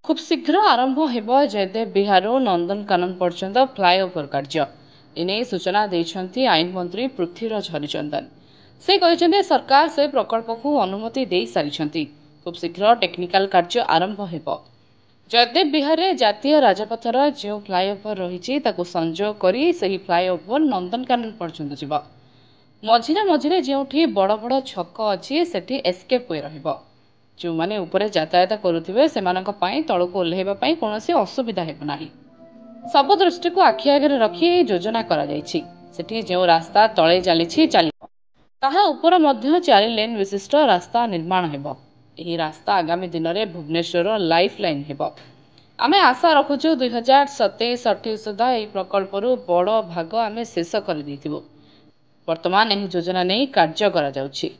खूब शीघ्र आरंभ हेब जयदेव विहारु नंदनकानन पर्यंत फ्लाईओवर कार्य एने सूचना देइछन्ति आईन मंत्री पृथ्वीराज हरिचंदन। से कहते सरकार से प्रकल्प को अनुमति दे सारी खूब शीघ्र टेक्निकाल कार्य आरंभ हेब। जयदेव विहार जातीय राजपथर जो फ्लाईओवर रही संजोग करी सही फ्लाईओवर नंदनकानन पर्यंत जीव। मझिरे मझिरे जो बड़ बड़ छक अच्छी सेठी एस्केप हुए रहिबो। जो माने ऊपर यातायात करुथिबे सेमानक पई तळको ओल्हेबा कौन असुविधा हेब नाही। सब दृष्टि को आखि आगे रखी योजना करा जायछि। सेठी जो रास्ता तळे चलीछि ताहा ऊपर मध्य 4 लेन विशिष्ट रास्ता निर्माण हेब। एही रास्ता आगामी दिन में भुवनेश्वर लाइफ लाइन हेब। आमे आशा रखुछु 2027-28 सुधा एही प्रकल्परू बड़ भाग आमे शेष कर दैथिबो। वर्तमान एही योजना नहीं कार्य करा जाउछि।